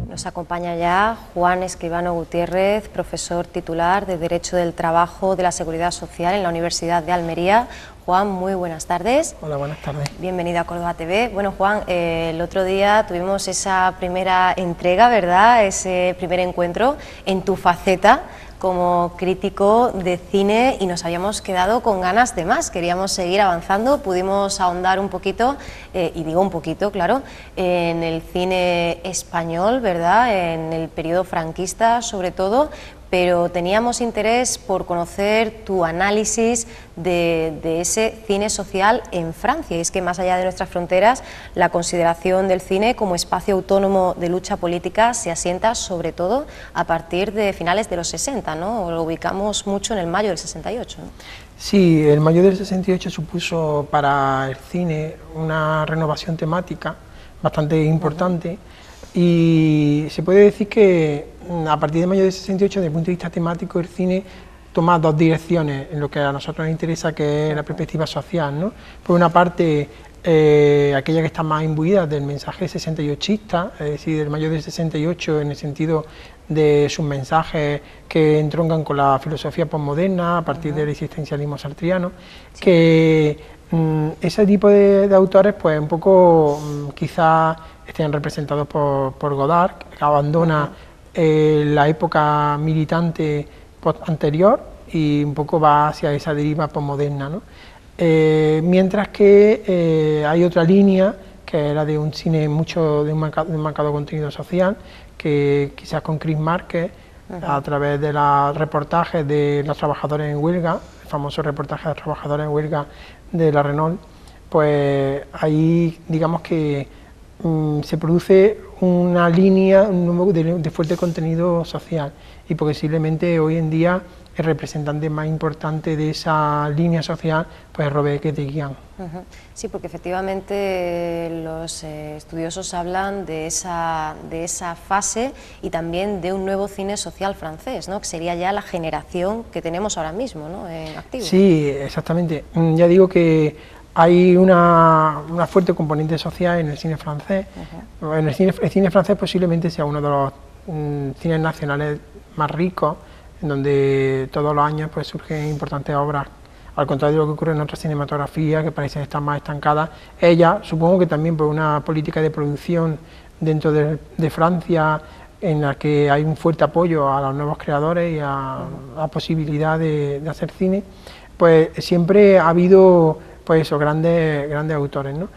Nos acompaña ya Juan Escribano Gutiérrez, profesor titular de Derecho del Trabajo de la Seguridad Social en la Universidad de Almería. Juan, muy buenas tardes. Hola, buenas tardes. Bienvenido a Córdoba TV. Bueno, Juan, el otro día tuvimos esa primera entrega, ¿verdad? Ese primer encuentro en tu faceta como crítico de cine y nos habíamos quedado con ganas de más, queríamos seguir avanzando, pudimos ahondar un poquito, y digo un poquito, claro, en el cine español, ¿verdad?, en el periodo franquista sobre todo, pero teníamos interés por conocer tu análisis de ese cine social en Francia. Y es que más allá de nuestras fronteras, la consideración del cine como espacio autónomo de lucha política se asienta sobre todo a partir de finales de los 60, ¿no? Lo ubicamos mucho en el mayo del 68, ¿no? Sí, el mayo del 68 supuso para el cine una renovación temática bastante importante. Y se puede decir que a partir de mayo del 68, desde el punto de vista temático, el cine toma dos direcciones en lo que a nosotros nos interesa, que es la perspectiva social, ¿no? Por una parte, aquella que está más imbuida del mensaje 68ista, es decir, del mayo del 68 en el sentido de sus mensajes que entroncan con la filosofía posmoderna a partir del existencialismo sartriano, que ese tipo de autores pues un poco quizás estén representados por Godard, que abandona la época militante anterior y un poco va hacia esa deriva posmoderna, ¿no? Mientras que hay otra línea que era de un cine de un marcado contenido social, que quizás con Chris Marker, a través de los reportajes de los trabajadores en huelga, el famoso reportaje de los trabajadores en huelga de la Renault, pues ahí digamos que se produce una línea de fuerte contenido social y posiblemente hoy en día el representante más importante de esa línea social pues es Robert Guédiguian. Sí, porque efectivamente los estudiosos hablan de esa fase y también de un nuevo cine social francés, ¿no?, que sería ya la generación que tenemos ahora mismo, ¿no?, en activo. Sí, exactamente. Ya digo que hay una fuerte componente social en el cine francés. El cine francés posiblemente sea uno de los cines nacionales más ricos, en donde todos los años pues surgen importantes obras, al contrario de lo que ocurre en otras cinematografías que parecen estar más estancadas. Ella, supongo que también por una política de producción dentro de Francia, en la que hay un fuerte apoyo a los nuevos creadores y a la posibilidad de hacer cine, pues siempre ha habido pues eso, grandes autores, ¿no?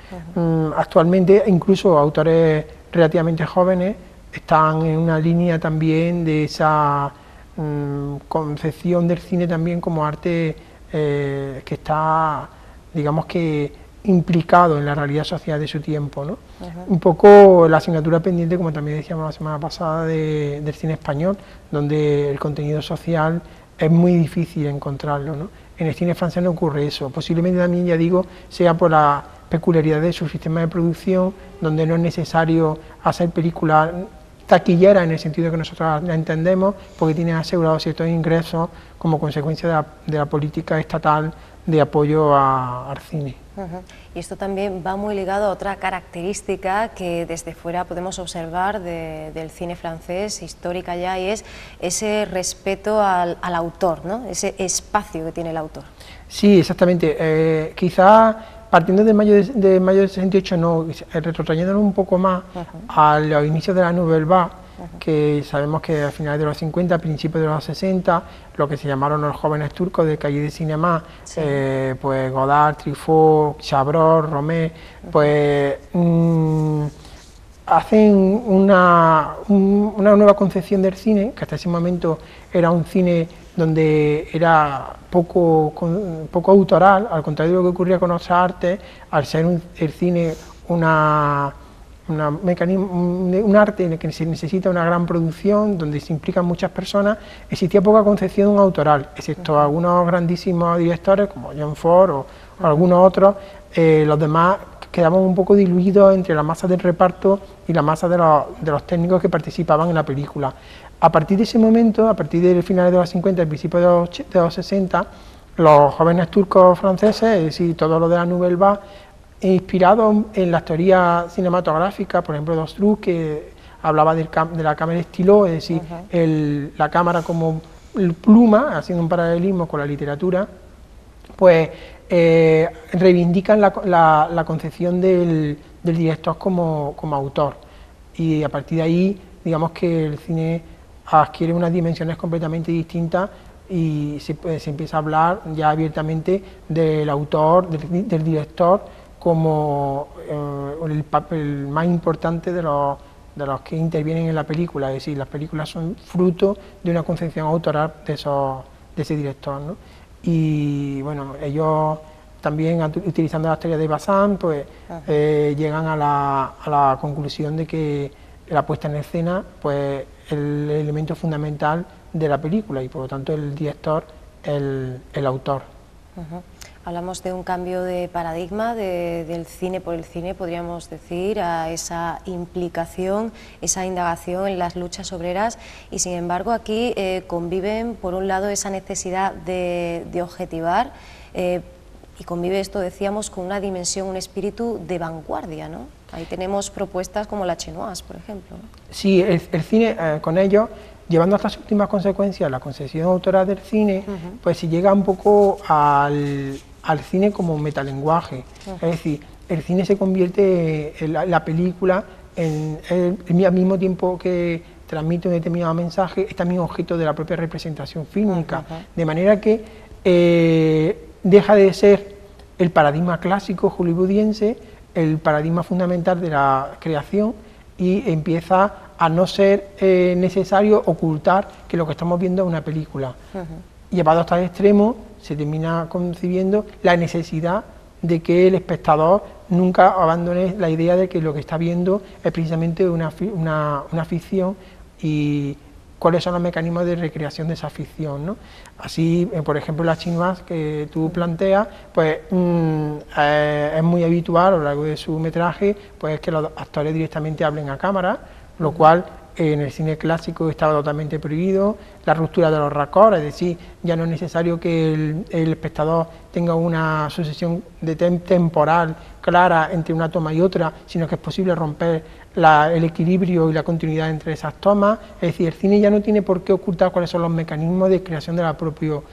Actualmente incluso autores relativamente jóvenes están en una línea también de esa concepción del cine también como arte que está, digamos que, implicado en la realidad social de su tiempo, ¿no? Un poco la asignatura pendiente, como también decíamos la semana pasada, del cine español, donde el contenido social es muy difícil encontrarlo, ¿no? En el cine francés no ocurre eso, posiblemente también, ya digo, sea por la peculiaridad de su sistema de producción, donde no es necesario hacer películas taquilleras en el sentido que nosotros la entendemos, porque tienen asegurados ciertos ingresos como consecuencia de la política estatal de apoyo al cine. Y esto también va muy ligado a otra característica que desde fuera podemos observar del cine francés, histórica ya, y es ese respeto al autor, ¿no?, ese espacio que tiene el autor. Sí, exactamente. Quizás partiendo del mayo del 68, no, retrotrayéndonos un poco más a los inicios de la Nouvelle Vague, que sabemos que a finales de los 50, a principios de los 60, lo que se llamaron los jóvenes turcos de Cahiers de Cinema, pues Godard, Truffaut, Chabrol, Romé, pues hacen una nueva concepción del cine, que hasta ese momento era un cine donde era poco autoral, al contrario de lo que ocurría con otras artes, al ser el cine un arte en el que se necesita una gran producción, donde se implican muchas personas, existía poca concepción autoral, excepto algunos grandísimos directores como John Ford o algunos otros. Los demás quedaban un poco diluidos entre la masa del reparto y la masa de los técnicos que participaban en la película. A partir de ese momento, a partir del final de los 50 y principios de los 60, los jóvenes turcos franceses, es decir, todo lo de la Nouvelle Vague, inspirado en las teorías cinematográficas, por ejemplo, d'Ostruz, que hablaba de la cámara estilo, es decir, la cámara como pluma, haciendo un paralelismo con la literatura, pues reivindican la concepción del director como autor, y a partir de ahí, digamos que el cine adquiere unas dimensiones completamente distintas y se empieza a hablar ya abiertamente del autor, del director, como el papel más importante de los que intervienen en la película, es decir, las películas son fruto de una concepción autoral de ese director, ¿no? Y bueno, ellos también utilizando las teorías de Bazin, pues llegan a la conclusión de que la puesta en escena, pues el elemento fundamental de la película, y por lo tanto el director, el autor. Hablamos de un cambio de paradigma del cine por el cine, podríamos decir, a esa implicación, esa indagación en las luchas obreras, y sin embargo aquí conviven, por un lado, esa necesidad de objetivar, y convive esto, decíamos, con una dimensión, un espíritu de vanguardia, ¿no? Ahí tenemos propuestas como la Chinoise, por ejemplo, ¿no? Sí, el cine, con ello, llevando hasta sus últimas consecuencias la concepción autoral del cine, pues se llega un poco al cine como metalenguaje, es decir, el cine se convierte en la película, al mismo tiempo que transmite un determinado mensaje, es también objeto de la propia representación fílmica, de manera que deja de ser el paradigma clásico hollywoodiense, el paradigma fundamental de la creación, y empieza a no ser necesario ocultar que lo que estamos viendo es una película. Llevado hasta el extremo, se termina concibiendo la necesidad de que el espectador nunca abandone la idea de que lo que está viendo es precisamente una ficción, y cuáles son los mecanismos de recreación de esa ficción, ¿no? Así, por ejemplo, la Chinoise que tú planteas, pues es muy habitual a lo largo de su metraje, pues que los actores directamente hablen a cámara, lo cual en el cine clásico estaba totalmente prohibido. La ruptura de los raccords, es decir, ya no es necesario que el espectador tenga una sucesión temporal clara entre una toma y otra, sino que es posible romper el equilibrio y la continuidad entre esas tomas. Es decir, el cine ya no tiene por qué ocultar cuáles son los mecanismos de creación del propio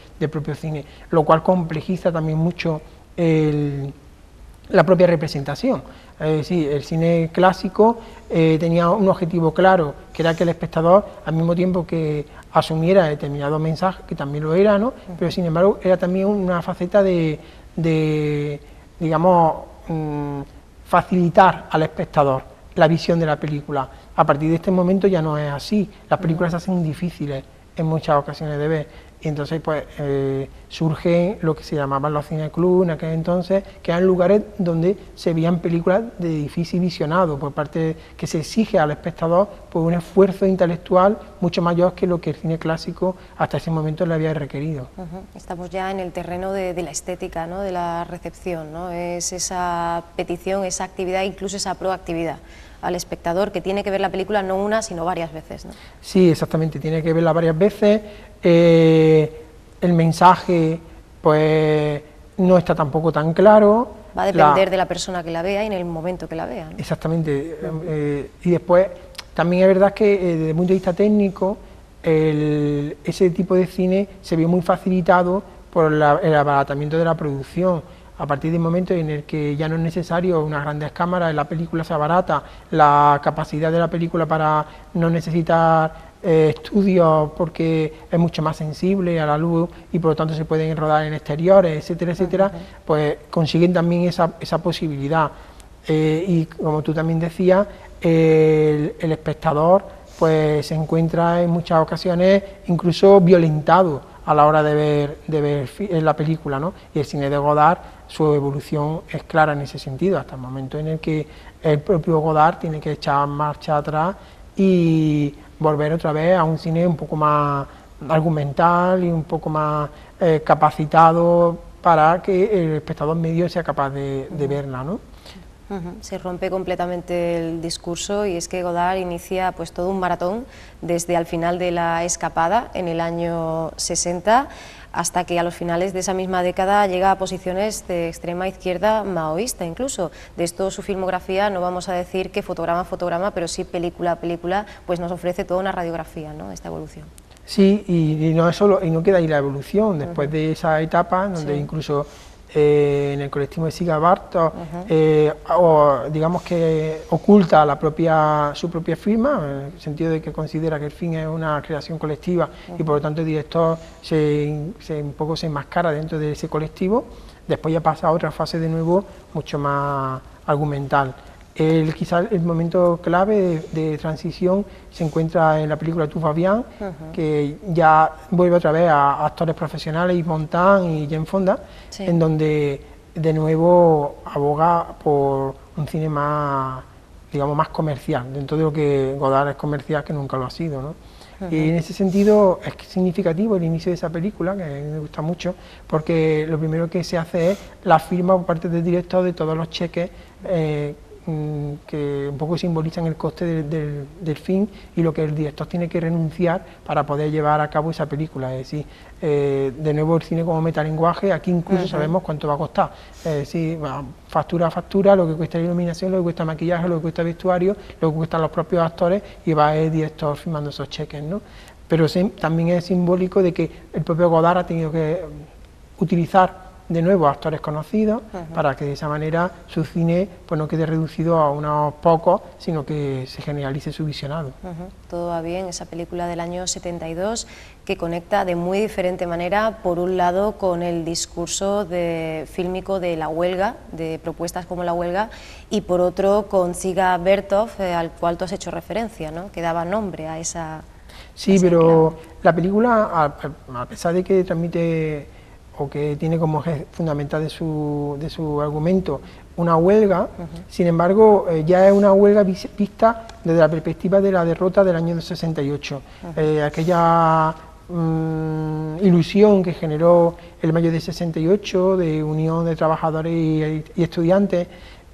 cine, lo cual complejiza también mucho la propia representación. Es decir, el cine clásico tenía un objetivo claro, que era que el espectador, al mismo tiempo que asumiera determinado mensaje, que también lo era, ¿no? Pero sin embargo era también una faceta de digamos, facilitar al espectador la visión de la película. A partir de este momento ya no es así, las películas se hacen difíciles en muchas ocasiones de ver, y entonces pues surge lo que se llamaban los cineclubs en aquel entonces, que eran lugares donde se veían películas de difícil visionado, por parte que se exige al espectador pues un esfuerzo intelectual mucho mayor que lo que el cine clásico hasta ese momento le había requerido. Estamos ya en el terreno de la estética, ¿no? De la recepción, ¿no? Es esa petición, esa actividad, incluso esa proactividad al espectador, que tiene que ver la película no una, sino varias veces, ¿no? Sí, exactamente, tiene que verla varias veces. El mensaje pues no está tampoco tan claro. Va a depender de la persona que la vea y en el momento que la vea, ¿no? Exactamente. Y después también es verdad que desde el punto de vista técnico ese tipo de cine se vio muy facilitado por el abaratamiento de la producción. A partir del momento en el que ya no es necesario unas grandes cámaras, la película se abarata, la capacidad de la película para no necesitar estudios porque es mucho más sensible a la luz y por lo tanto se pueden rodar en exteriores, etcétera, etcétera, pues consiguen también esa posibilidad. Y como tú también decías, el espectador pues se encuentra en muchas ocasiones incluso violentado a la hora de ver la película, ¿no? Y el cine de Godard, su evolución es clara en ese sentido, hasta el momento en el que el propio Godard tiene que echar marcha atrás y volver otra vez a un cine un poco más argumental y un poco más capacitado para que el espectador medio sea capaz de verla, ¿no? Se rompe completamente el discurso, y es que Godard inicia pues todo un maratón desde al final de La Escapada en el año 60 hasta que a los finales de esa misma década llega a posiciones de extrema izquierda maoísta incluso. De esto su filmografía, no vamos a decir que fotograma a fotograma, pero sí película a película, pues nos ofrece toda una radiografía, ¿no?, de esta evolución. Sí, y no es solo, y no queda ahí la evolución, después de esa etapa, donde incluso en el colectivo de Siga Bartók, digamos que oculta su propia firma, en el sentido de que considera que el film es una creación colectiva y por lo tanto el director un poco se enmascara dentro de ese colectivo. Después ya pasa a otra fase de nuevo mucho más argumental. Quizás el momento clave de transición se encuentra en la película Tout va bien, que ya vuelve otra vez a actores profesionales, Yves Montand y Jane Fonda, en donde de nuevo aboga por un cine más, digamos, más comercial, dentro de lo que Godard es comercial, que nunca lo ha sido, ¿no? Y en ese sentido es significativo el inicio de esa película, que a mí me gusta mucho, porque lo primero que se hace es la firma por parte del director de todos los cheques que un poco simbolizan el coste del film y lo que el director tiene que renunciar para poder llevar a cabo esa película. Es decir, de nuevo el cine como metalenguaje, aquí incluso sabemos cuánto va a costar. Es decir, factura a factura, lo que cuesta la iluminación, lo que cuesta maquillaje, lo que cuesta vestuario, lo que cuestan los propios actores, y va el director firmando esos cheques, ¿no? Pero también es simbólico de que el propio Godard ha tenido que utilizar de nuevo actores conocidos para que de esa manera su cine pues no quede reducido a unos pocos, sino que se generalice su visionado. Todo va bien, esa película del año 72 que conecta de muy diferente manera, por un lado con el discurso fílmico de la huelga, de propuestas como la huelga, y por otro con Siga Bertov, al cual tú has hecho referencia, ¿no?, que daba nombre a esa... Sí, pero la película, a pesar de que transmite o que tiene como eje fundamental de su argumento una huelga, sin embargo ya es una huelga vista desde la perspectiva de la derrota del año 68, aquella ilusión que generó el mayo de 68 de unión de trabajadores y estudiantes,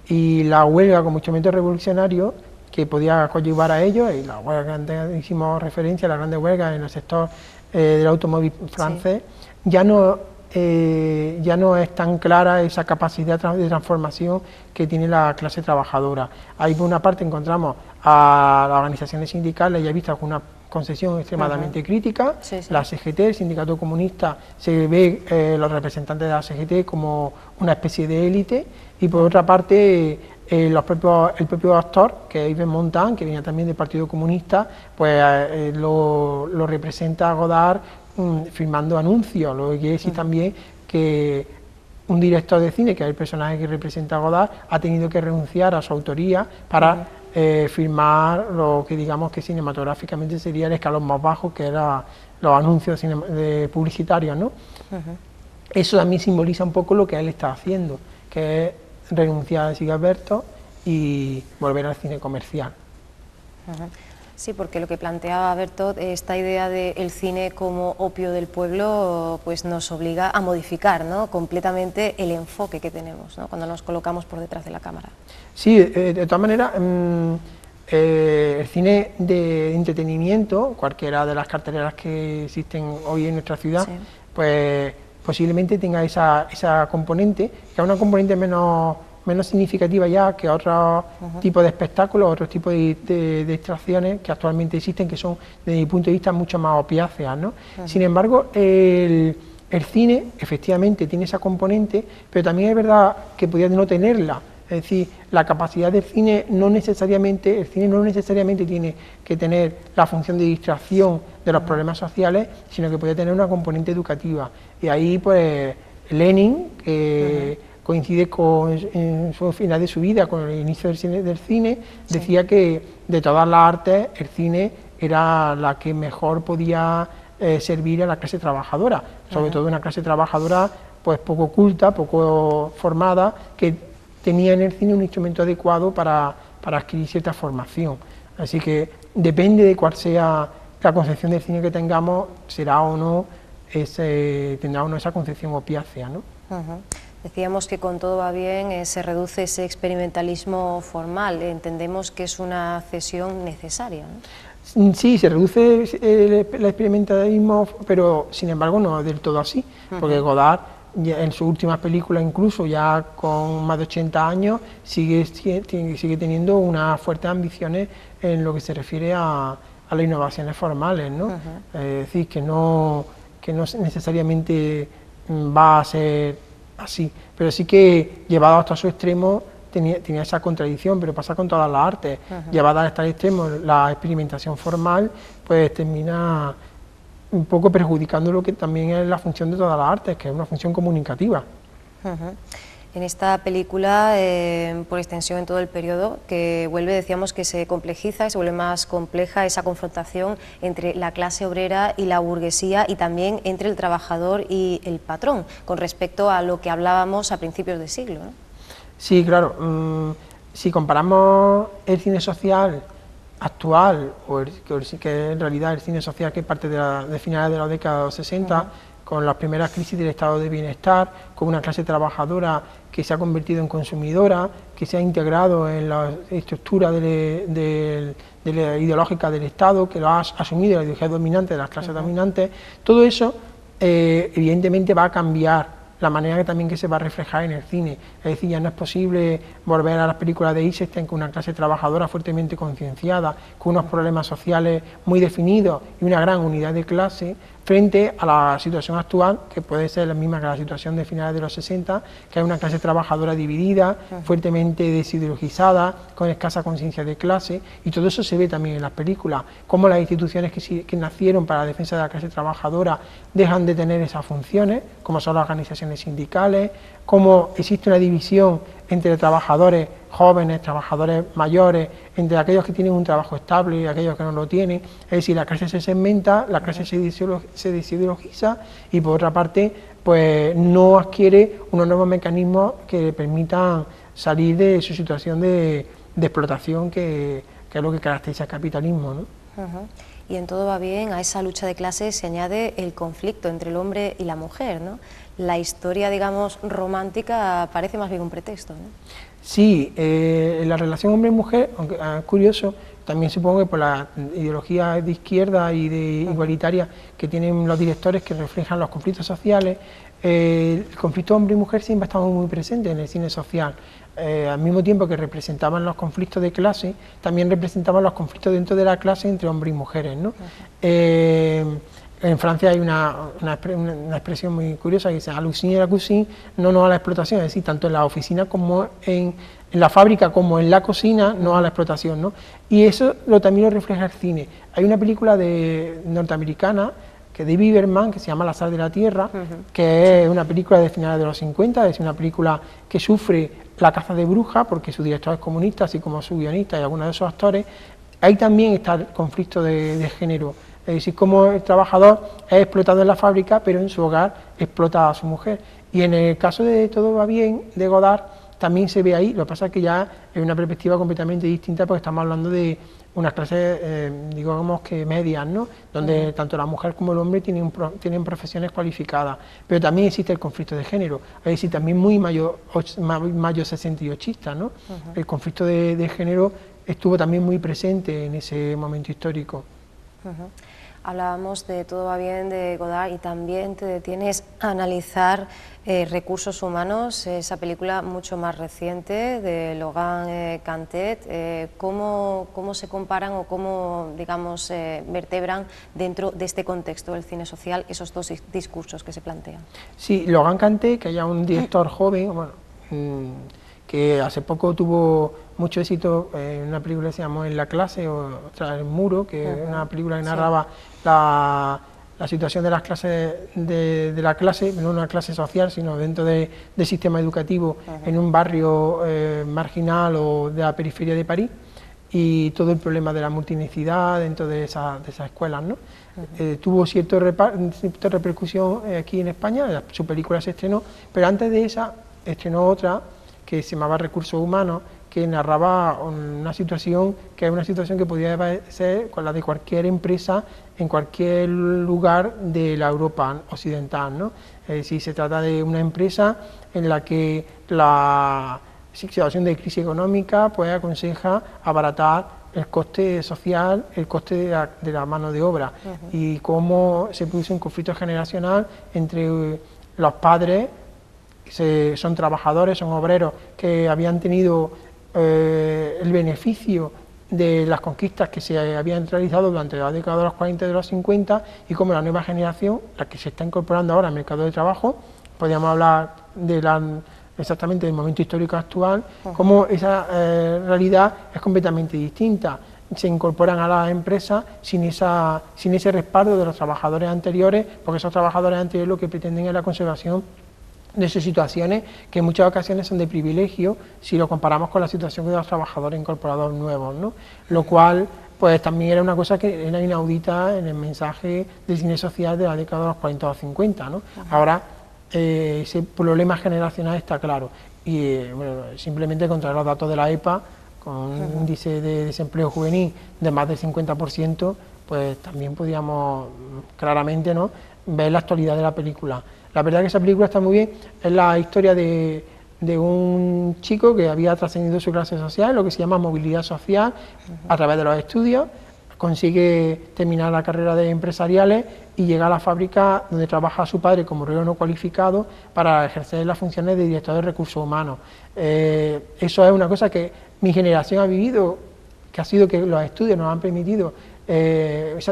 y la huelga como instrumento revolucionario que podía coadyuvar a ello, y la huelga que antes hicimos referencia, la grande huelga en el sector del automóvil francés, ya no es tan clara esa capacidad de transformación que tiene la clase trabajadora. Ahí por una parte encontramos a las organizaciones sindicales ya vistas con una concesión extremadamente crítica, la CGT, el Sindicato Comunista, se ve los representantes de la CGT como una especie de élite, y por otra parte el propio actor, que es Yves Montand, que viene también del Partido Comunista, pues lo representa Godard firmando anuncios, lo que quiere decir también que un director de cine, que es el personaje que representa a Godard, ha tenido que renunciar a su autoría para firmar lo que digamos que cinematográficamente sería el escalón más bajo, que era los anuncios publicitarios, ¿no? Eso también simboliza un poco lo que él está haciendo, que es renunciar a Siga Bertov y volver al cine comercial. Sí, porque lo que planteaba Bertov, esta idea del cine como opio del pueblo, pues nos obliga a modificar, ¿no?, completamente el enfoque que tenemos, ¿no?, cuando nos colocamos por detrás de la cámara. Sí, de todas maneras, el cine de entretenimiento, cualquiera de las carteleras que existen hoy en nuestra ciudad, pues posiblemente tenga esa componente, que es una componente menos significativa ya que otros tipos de espectáculos, otros tipos de distracciones que actualmente existen, que son, desde mi punto de vista, mucho más opiáceas, ¿no? Sin embargo, el cine efectivamente tiene esa componente, pero también es verdad que podría no tenerla. Es decir, la capacidad del cine no necesariamente tiene que tener la función de distracción de los problemas sociales, sino que puede tener una componente educativa. Y ahí, pues, Lenin, que coincide en su final de su vida con el inicio del cine, decía que de todas las artes el cine era la que mejor podía servir a la clase trabajadora, sobre todo una clase trabajadora pues poco culta, poco formada, que tenía en el cine un instrumento adecuado para adquirir cierta formación. Así que depende de cuál sea la concepción del cine que tengamos, tendrá o no esa concepción opiácea, ¿no? Decíamos que con Todo va bien se reduce ese experimentalismo formal, entendemos que es una cesión necesaria, ¿no? Sí, se reduce el experimentalismo, pero sin embargo no del todo así, porque Godard ya en sus últimas películas, incluso ya con más de 80 años, sigue teniendo unas fuertes ambiciones en lo que se refiere a las innovaciones formales, ¿no? Es decir, que no necesariamente va a ser así, pero sí que llevado hasta su extremo tenía esa contradicción, pero pasa con todas las artes. Llevada hasta el extremo, la experimentación formal, pues termina un poco perjudicando lo que también es la función de todas las artes, que es una función comunicativa. En esta película, por extensión en todo el periodo, que vuelve, decíamos que se complejiza, se vuelve más compleja esa confrontación entre la clase obrera y la burguesía y también entre el trabajador y el patrón, con respecto a lo que hablábamos a principios de siglo, ¿no? Sí, claro. Si comparamos el cine social actual, que en realidad el cine social que parte de finales de la década de los 60, con las primeras crisis del estado de bienestar, con una clase trabajadora que se ha convertido en consumidora, que se ha integrado en la estructura ideológica del Estado, que lo ha asumido la ideología dominante de las clases dominantes, todo eso evidentemente va a cambiar la manera también que se va a reflejar en el cine. Es decir, ya no es posible volver a las películas de Eisenstein con una clase trabajadora fuertemente concienciada, con unos problemas sociales muy definidos y una gran unidad de clase, frente a la situación actual, que puede ser la misma que la situación de finales de los 60, que hay una clase trabajadora dividida, fuertemente desideologizada, con escasa conciencia de clase, y todo eso se ve también en las películas, cómo las instituciones que nacieron para la defensa de la clase trabajadora dejan de tener esas funciones, como son las organizaciones sindicales, cómo existe una división entre trabajadores jóvenes, trabajadores mayores, entre aquellos que tienen un trabajo estable y aquellos que no lo tienen. Es decir, la clase se segmenta, la clase se desideologiza y por otra parte pues no adquiere unos nuevos mecanismos que le permitan salir de su situación de explotación que es lo que caracteriza el capitalismo, ¿no? Y en Todo va bien, a esa lucha de clases se añade el conflicto entre el hombre y la mujer, ¿no? La historia, digamos, romántica parece más bien un pretexto, ¿no? Sí, la relación hombre-mujer, aunque es curioso, también supongo que por la ideología de izquierda y de igualitaria que tienen los directores que reflejan los conflictos sociales, el conflicto hombre y mujer siempre ha estado muy presente en el cine social. Al mismo tiempo que representaban los conflictos de clase, también representaban los conflictos dentro de la clase entre hombres y mujeres, ¿no? En Francia hay una expresión muy curiosa que dice: a l'usine et la cuisine, no a la explotación, es decir, tanto en la oficina como en la fábrica como en la cocina, no a la explotación, ¿no? Y eso también lo refleja el cine. Hay una película norteamericana que de Biberman, que se llama La sal de la tierra, que es una película de finales de los 50, es una película que sufre la caza de brujas porque su director es comunista, así como su guionista y algunos de esos actores. Ahí también está el conflicto de género. Es decir, cómo el trabajador es explotado en la fábrica, pero en su hogar explota a su mujer. Y en el caso de Todo va bien, de Godard, también se ve ahí. Lo que pasa es que ya es una perspectiva completamente distinta, porque estamos hablando de unas clases, digamos que medias, ¿no? Donde tanto la mujer como el hombre tienen profesiones cualificadas. Pero también existe el conflicto de género, es decir, también muy mayo 68ista, ¿no? El conflicto de género estuvo también muy presente en ese momento histórico. Hablábamos de Todo va bien, de Godard, y también te detienes a analizar Recursos humanos, esa película mucho más reciente de Logan Cantet. ¿Cómo se comparan o cómo, digamos, vertebran dentro de este contexto del cine social esos dos discursos que se plantean? Sí, Logan Cantet, que ya un director joven, bueno, que hace poco tuvo mucho éxito en una película que se llamó En la clase, o Tras el muro, que es una película que narraba la situación de las clases, de la clase, no una clase social, sino dentro del sistema educativo, en un barrio marginal o de la periferia de París, y todo el problema de la multietnicidad dentro de esas escuelas, ¿no? Tuvo cierta repercusión aquí en España, su película se estrenó, pero antes de esa estrenó otra que se llamaba Recursos humanos, que narraba una situación que es una situación que podría ser con la de cualquier empresa en cualquier lugar de la Europa occidental, ¿no? Es decir, se trata de una empresa en la que la situación de crisis económica pues aconseja abaratar el coste social, el coste de la mano de obra y cómo se produce un conflicto generacional entre los padres, que son trabajadores, son obreros, que habían tenido el beneficio de las conquistas que se habían realizado durante la década de los 40 y de los 50, y como la nueva generación, la que se está incorporando ahora al mercado de trabajo, podríamos hablar exactamente del momento histórico actual, como esa realidad es completamente distinta. Se incorporan a las empresas sin ese respaldo de los trabajadores anteriores, porque esos trabajadores anteriores lo que pretenden es la conservación de esas situaciones que en muchas ocasiones son de privilegio si lo comparamos con la situación de los trabajadores incorporados nuevos, ¿no? Lo cual pues también era una cosa que era inaudita en el mensaje del cine social de la década de los 40 o 50, ¿no? Ahora ese problema generacional está claro y bueno, simplemente contra los datos de la EPA, con un índice de desempleo juvenil de más del 50%, pues también podíamos claramente, ¿no?, ver la actualidad de la película. La verdad que esa película está muy bien, es la historia de un chico que había trascendido su clase social, lo que se llama movilidad social, a través de los estudios, consigue terminar la carrera de empresariales y llega a la fábrica donde trabaja su padre como obrero no cualificado para ejercer las funciones de director de recursos humanos. Eso es una cosa que mi generación ha vivido, que ha sido que los estudios nos han permitido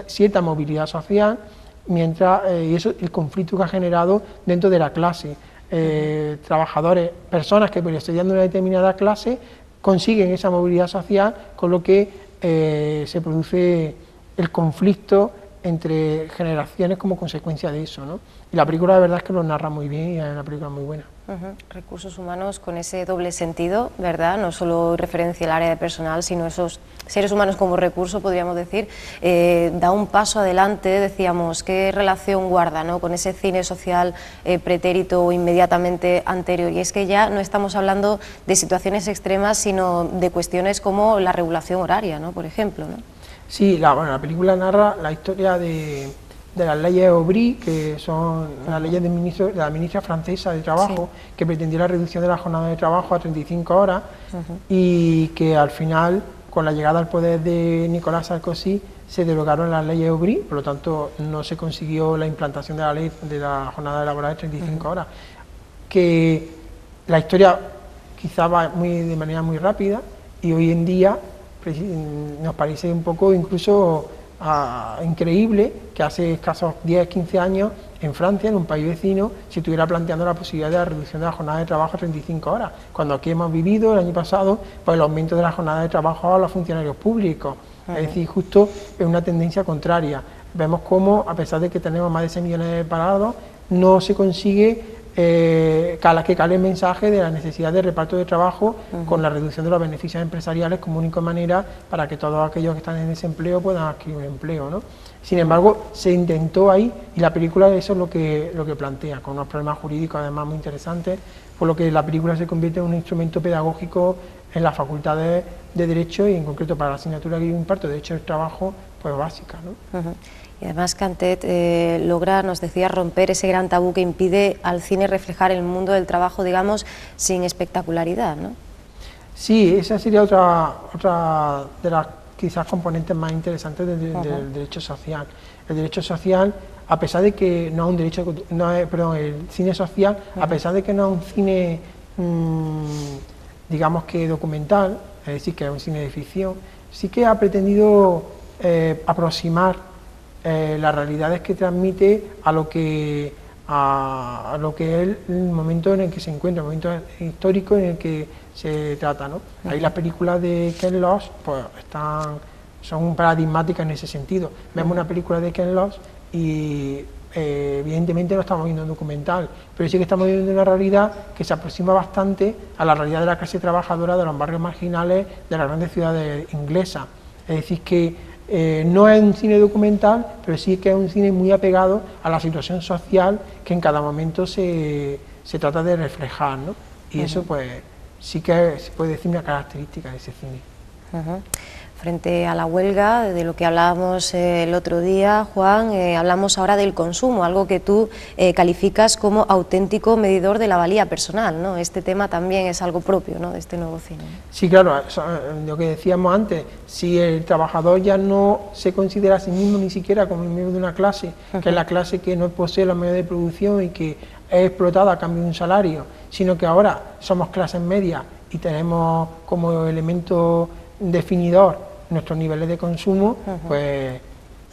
cierta movilidad social, mientras y eso, el conflicto que ha generado dentro de la clase. Trabajadores, personas que por estudiando una determinada clase consiguen esa movilidad social, con lo que se produce el conflicto entre generaciones como consecuencia de eso, ¿no? Y la película la verdad es que lo narra muy bien y es una película muy buena. Recursos humanos con ese doble sentido, ¿verdad? No solo referencia al área de personal, sino esos seres humanos como recurso, podríamos decir, da un paso adelante, decíamos, ¿qué relación guarda, ¿no?, con ese cine social pretérito o inmediatamente anterior? Y es que ya no estamos hablando de situaciones extremas, sino de cuestiones como la regulación horaria, ¿no?, por ejemplo, ¿no? Sí, la película narra la historia de las leyes Aubry, que son las leyes de la ministra francesa de Trabajo, sí, que pretendía la reducción de la jornada de trabajo a 35 horas y que al final, con la llegada al poder de Nicolas Sarkozy, se derogaron las leyes Aubry, por lo tanto no se consiguió la implantación de la ley de la jornada laboral de 35 horas. Que la historia quizá va de manera muy rápida y hoy en día nos parece un poco incluso increíble que hace escasos 10-15 años en Francia, en un país vecino, se estuviera planteando la posibilidad de la reducción de la jornada de trabajo a 35 horas, cuando aquí hemos vivido el año pasado pues el aumento de la jornada de trabajo a los funcionarios públicos. Es decir, justo es una tendencia contraria. Vemos cómo, a pesar de que tenemos más de 6 millones de parados, no se consigue que cale el mensaje de la necesidad de reparto de trabajo con la reducción de los beneficios empresariales como única manera para que todos aquellos que están en desempleo puedan adquirir un empleo, ¿no? Sin embargo, se intentó ahí y la película eso es lo que plantea, con unos problemas jurídicos además muy interesantes, por lo que la película se convierte en un instrumento pedagógico en las facultades de Derecho y en concreto para la asignatura que yo imparto, Derecho del Trabajo, pues básica, ¿no? Y además Cantet logra, nos decía, romper ese gran tabú que impide al cine reflejar el mundo del trabajo, digamos, sin espectacularidad, ¿no? Sí, esa sería otra de las quizás componentes más interesantes del derecho social. El derecho social, a pesar de que no es un derecho, el cine social, a pesar de que no es un cine, digamos que documental, es decir, que es un cine de ficción, sí que ha pretendido aproximar las realidades que transmite a lo que es el momento en el que se encuentra, el momento histórico en el que se trata, ¿no? Ahí las películas de Ken Loach pues son paradigmáticas en ese sentido. Vemos una película de Ken Loach y evidentemente no estamos viendo un documental, pero sí que estamos viendo una realidad que se aproxima bastante a la realidad de la clase trabajadora de los barrios marginales de las grandes ciudades inglesas. Es decir, que no es un cine documental, pero sí que es un cine muy apegado a la situación social que en cada momento se trata de reflejar, ¿no? Y eso pues sí que se puede decir una característica de ese cine. Ujú. Frente a la huelga, de lo que hablábamos el otro día, Juan, hablamos ahora del consumo, algo que tú calificas como auténtico medidor de la valía personal, ¿no? Este tema también es algo propio, ¿no?, de este nuevo cine. Sí, claro, lo que decíamos antes, si el trabajador ya no se considera a sí mismo ni siquiera como miembro de una clase, que es la clase que no posee los medios de producción y que es explotada a cambio de un salario, sino que ahora somos clases medias y tenemos como elemento definidor nuestros niveles de consumo, pues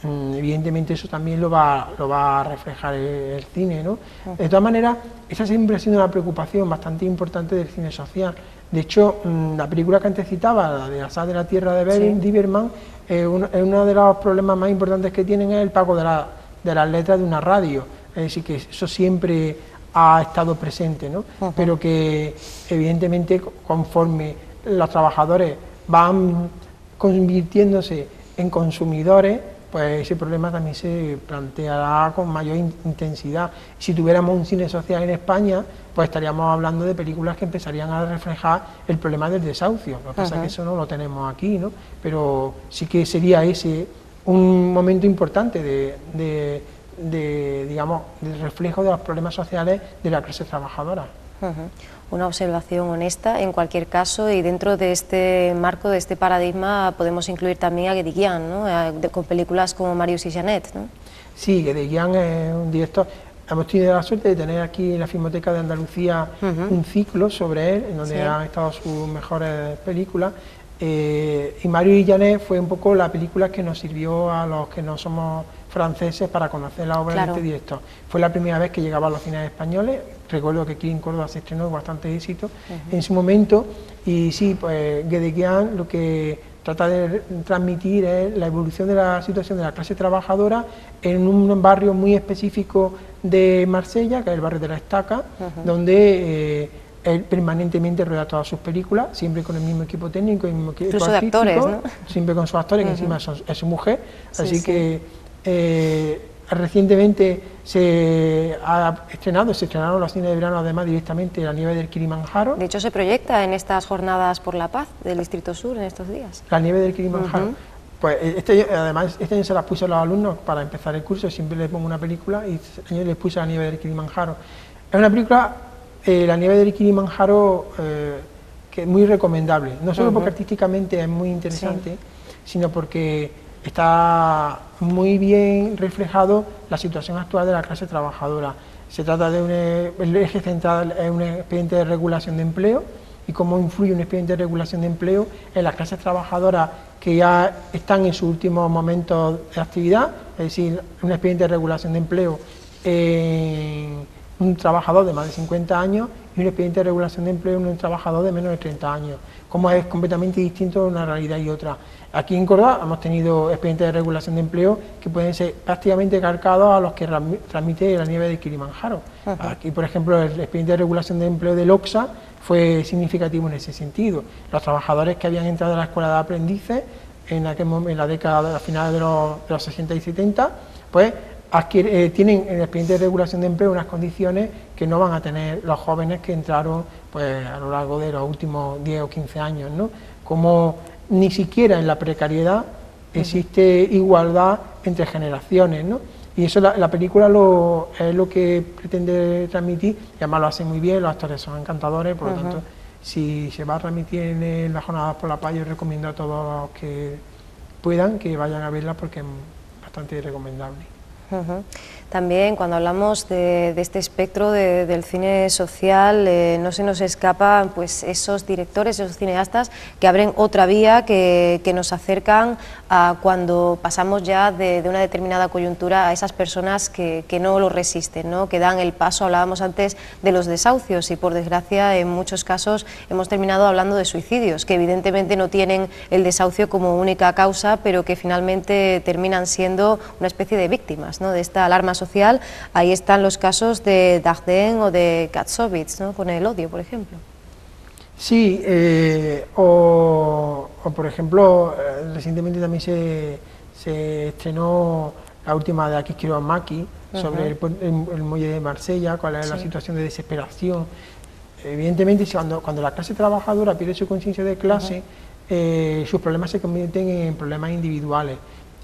evidentemente eso también lo va a reflejar el cine, ¿no? De todas maneras, esa siempre ha sido una preocupación bastante importante del cine social. De hecho, la película que antes citaba, la de La sal de la tierra de Bergman, uno de los problemas más importantes que tienen es el pago de las letras de una radio, es decir, que eso siempre ha estado presente, ¿no? Pero que evidentemente conforme los trabajadores van convirtiéndose en consumidores, pues ese problema también se planteará con mayor intensidad. Si tuviéramos un cine social en España, pues estaríamos hablando de películas que empezarían a reflejar el problema del desahucio. Lo que pasa es que eso no lo tenemos aquí, ¿no? Pero sí que sería ese un momento importante digamos, del reflejo de los problemas sociales de la clase trabajadora. Una observación honesta en cualquier caso, y dentro de este marco, de este paradigma, podemos incluir también a Guédiguian, ¿no?, con películas como Marius y Jeanette, ¿no? Sí, Guédiguian es un director. Hemos tenido la suerte de tener aquí en la Filmoteca de Andalucía un ciclo sobre él, en donde han estado sus mejores películas. Y Marius y Jeanette fue un poco la película que nos sirvió a los que no somos franceses para conocer la obra de este director. Fue la primera vez que llegaba a los cines españoles. Recuerdo que aquí en Córdoba se estrenó con bastante éxito en su momento, y sí, pues Guédiguian lo que trata de transmitir es la evolución de la situación de la clase trabajadora en un barrio muy específico de Marsella, que es el barrio de la Estaca, donde él permanentemente rueda todas sus películas, siempre con el mismo equipo técnico, el mismo equipo incluso artístico, de actores, ¿no? Siempre con sus actores, que encima es su mujer, así que recientemente se estrenaron los cines de verano además directamente La nieve del Kilimanjaro. De hecho se proyecta en estas jornadas por la paz del Distrito Sur en estos días. La nieve del Kilimanjaro. Pues además este año se las puse a los alumnos para empezar el curso, siempre les pongo una película y este año les puse La nieve del Kilimanjaro. Es una película, La nieve del Kilimanjaro, que es muy recomendable, no solo porque artísticamente es muy interesante, sino porque está muy bien reflejado la situación actual de la clase trabajadora. Se trata de el eje central es un expediente de regulación de empleo y cómo influye un expediente de regulación de empleo en las clases trabajadoras que ya están en sus últimos momentos de actividad, es decir, un expediente de regulación de empleo en un trabajador de más de 50 años y un expediente de regulación de empleo en un trabajador de menos de 30 años, como es completamente distinto de una realidad y otra. Aquí en Córdoba hemos tenido expedientes de regulación de empleo que pueden ser prácticamente calcados a los que transmite La nieve de Kilimanjaro. Aquí, por ejemplo, el expediente de regulación de empleo del OXA fue significativo en ese sentido. Los trabajadores que habían entrado a la escuela de aprendices en la década, a finales de los 60 y 70, pues tienen en el expediente de regulación de empleo unas condiciones que no van a tener los jóvenes que entraron pues a lo largo de los últimos 10 o 15 años, ¿no? Como ni siquiera en la precariedad existe igualdad entre generaciones, ¿no? Y eso la película es lo que pretende transmitir, y además lo hace muy bien, los actores son encantadores, por lo tanto, si se va a transmitir en las jornadas por la paz, yo recomiendo a todos los que puedan que vayan a verla porque es bastante recomendable. También cuando hablamos de este espectro del cine social, no se nos escapan pues esos directores, esos cineastas que abren otra vía, que nos acercan a cuando pasamos ya de una determinada coyuntura a esas personas que no lo resisten, ¿no?, que dan el paso. Hablábamos antes de los desahucios y por desgracia en muchos casos hemos terminado hablando de suicidios, que evidentemente no tienen el desahucio como única causa, pero que finalmente terminan siendo una especie de víctimas, ¿no?, de esta alarma social. Ahí están los casos de Dardenne o de Katsovitz, ¿no?, con El odio, por ejemplo. Sí, o por ejemplo, recientemente también se estrenó la última de Akis Kaurismäki sobre el muelle de Marsella, cuál es la situación de desesperación. Evidentemente, cuando la clase trabajadora pierde su conciencia de clase, sus problemas se convierten en problemas individuales.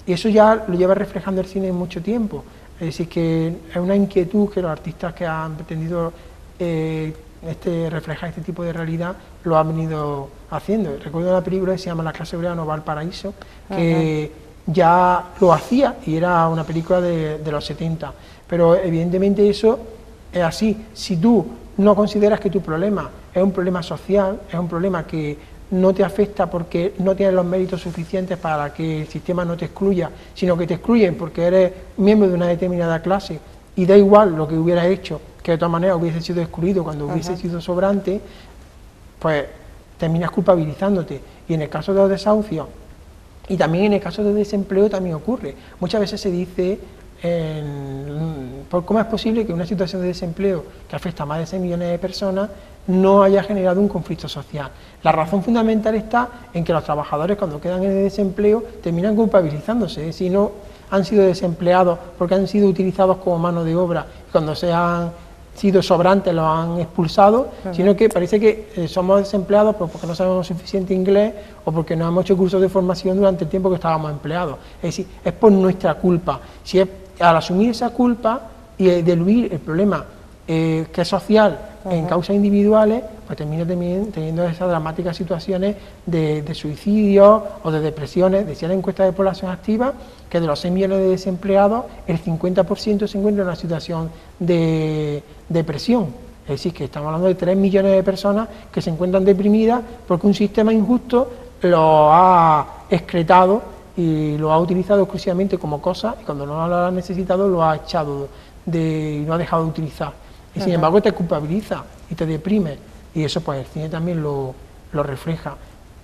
Y eso ya lo lleva reflejando el cine mucho tiempo. Es decir, que es una inquietud que los artistas que han pretendido reflejar este tipo de realidad lo han venido haciendo. Recuerdo una película que se llama La clase obrera no va al paraíso, que ya lo hacía y era una película de los 70. Pero evidentemente eso es así. Si tú no consideras que tu problema es un problema social, es un problema que no te afecta porque no tienes los méritos suficientes para que el sistema no te excluya, sino que te excluyen porque eres miembro de una determinada clase y da igual lo que hubieras hecho, que de todas maneras hubiese sido excluido cuando hubiese sido sobrante, pues terminas culpabilizándote. Y en el caso de los desahucios y también en el caso de desempleo también ocurre. Muchas veces se dice ¿cómo es posible que una situación de desempleo que afecta a más de 6 millones de personas no haya generado un conflicto social? La razón fundamental está en que los trabajadores, cuando quedan en el desempleo, terminan culpabilizándose. Es decir, no han sido desempleados porque han sido utilizados como mano de obra, cuando se han sido sobrantes los han expulsado, sino que parece que somos desempleados porque no sabemos suficiente inglés o porque no hemos hecho cursos de formación durante el tiempo que estábamos empleados. Es decir, es por nuestra culpa. Si es al asumir esa culpa y diluir el problema que es social en causas individuales, pues termina también teniendo esas dramáticas situaciones de suicidio o de depresiones. Decía la encuesta de población activa que de los 6 millones de desempleados, el 50% se encuentra en una situación de depresión. Es decir, que estamos hablando de 3 millones de personas que se encuentran deprimidas porque un sistema injusto lo ha excretado y lo ha utilizado exclusivamente como cosa, y cuando no lo ha necesitado lo ha echado y lo ha dejado de utilizar. Y sin embargo te culpabiliza y te deprime, y eso pues el cine también lo refleja.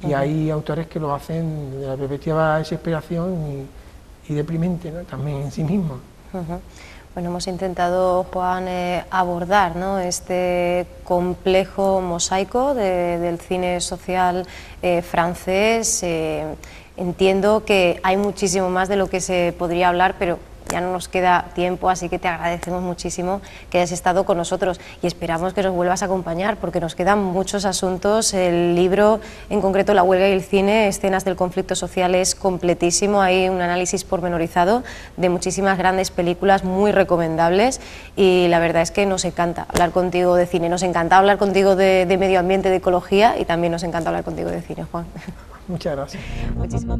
Y hay autores que lo hacen de la perspectiva de desesperación y deprimente, ¿no?, también en sí mismo. Bueno, hemos intentado, Juan, abordar, ¿no?, este complejo mosaico del cine social francés. Entiendo que hay muchísimo más de lo que se podría hablar, pero ya no nos queda tiempo, así que te agradecemos muchísimo que hayas estado con nosotros y esperamos que nos vuelvas a acompañar porque nos quedan muchos asuntos. El libro, en concreto La huelga y el cine, escenas del conflicto social, es completísimo. Hay un análisis pormenorizado de muchísimas grandes películas muy recomendables y la verdad es que nos encanta hablar contigo de cine, nos encanta hablar contigo de medio ambiente, de ecología, y también nos encanta hablar contigo de cine, Juan. Muchas gracias. Muchísimas.